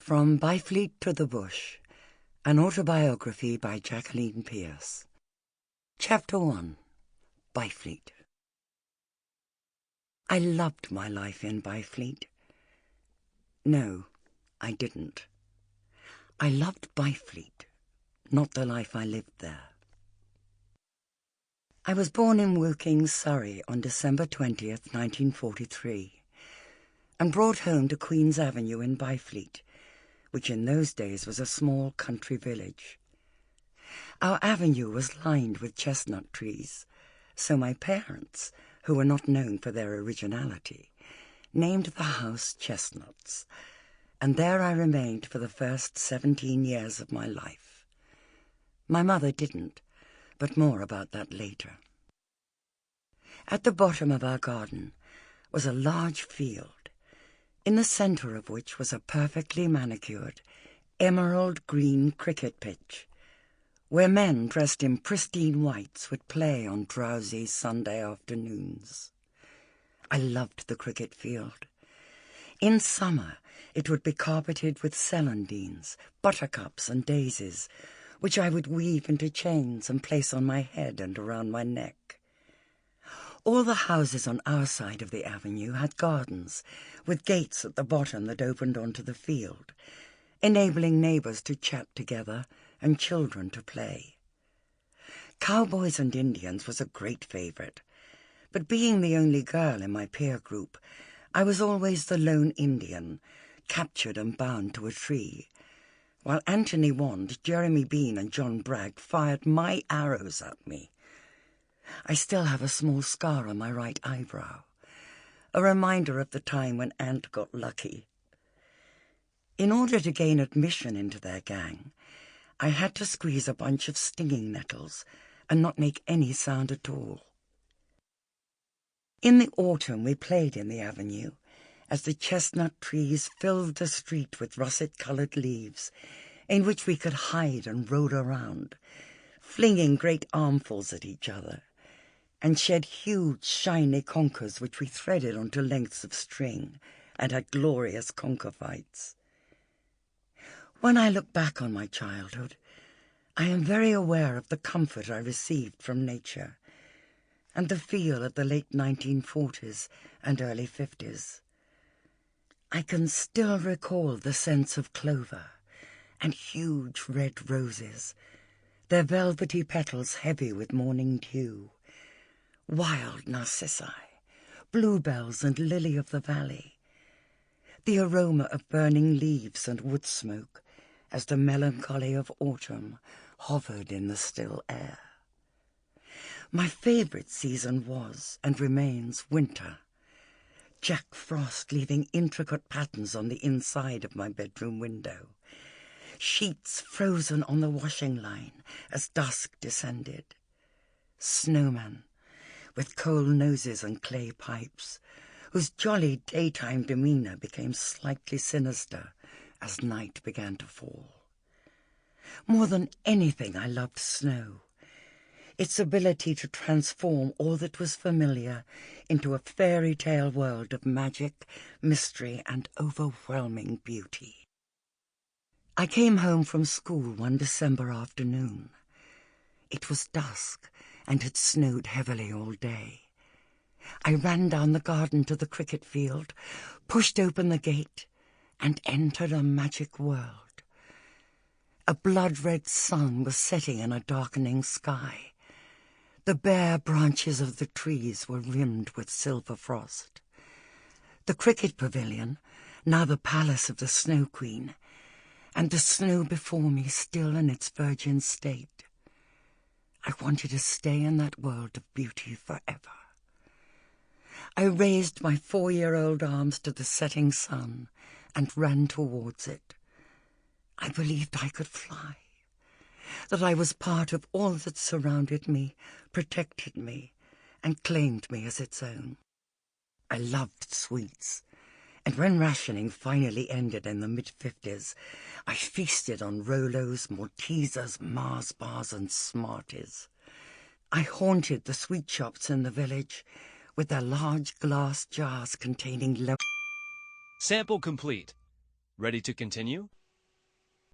From Byfleet to the Bush, an autobiography by Jacqueline Pearce. Chapter 1. Byfleet. I loved my life in Byfleet. No, I didn't. I loved Byfleet, not the life I lived there. I was born in Woking, Surrey on December 20th, 1943, and brought home to Queen's Avenue in Byfleet, which in those days was a small country village. Our avenue was lined with chestnut trees, so my parents, who were not known for their originality, named the house Chestnuts, and there I remained for the first 17 years of my life. My mother didn't, but more about that later. At the bottom of our garden was a large field, in the centre of which was a perfectly manicured, emerald green cricket pitch, where men dressed in pristine whites would play on drowsy Sunday afternoons. I loved the cricket field. In summer it would be carpeted with celandines, buttercups and daisies, which I would weave into chains and place on my head and around my neck. All the houses on our side of the avenue had gardens, with gates at the bottom that opened onto the field, enabling neighbours to chat together and children to play. Cowboys and Indians was a great favourite, but being the only girl in my peer group, I was always the lone Indian, captured and bound to a tree, while Anthony Wand, Jeremy Bean and John Bragg fired my arrows at me. I still have a small scar on my right eyebrow, a reminder of the time when Ant got lucky. In order to gain admission into their gang, I had to squeeze a bunch of stinging nettles and not make any sound at all. In the autumn we played in the avenue, as the chestnut trees filled the street with russet-coloured leaves, in which we could hide and roll around, flinging great armfuls at each other, and shed huge, shiny conkers which we threaded onto lengths of string and had glorious conker fights. When I look back on my childhood, I am very aware of the comfort I received from nature and the feel of the late 1940s and early 50s. I can still recall the sense of clover and huge red roses, their velvety petals heavy with morning dew, wild narcissi, bluebells and lily of the valley, the aroma of burning leaves and wood smoke as the melancholy of autumn hovered in the still air. My favourite season was, and remains, winter. Jack Frost leaving intricate patterns on the inside of my bedroom window, sheets frozen on the washing line as dusk descended, snowmen with cold noses and clay pipes, whose jolly daytime demeanour became slightly sinister as night began to fall. More than anything, I loved snow, its ability to transform all that was familiar into a fairy tale world of magic, mystery, and overwhelming beauty. I came home from school one December afternoon. It was dusk, and had snowed heavily all day. I ran down the garden to the cricket field, pushed open the gate, and entered a magic world. A blood-red sun was setting in a darkening sky. The bare branches of the trees were rimmed with silver frost. The cricket pavilion, now the palace of the Snow Queen, and the snow before me still in its virgin state. I wanted to stay in that world of beauty forever. I raised my 4-year-old arms to the setting sun and ran towards it. I believed I could fly, that I was part of all that surrounded me, protected me, and claimed me as its own. I loved sweets, and when rationing finally ended in the mid-50s, I feasted on Rolos, Maltesers, Mars bars and Smarties. I haunted the sweet shops in the village with their large glass jars containing Sample complete. Ready to continue?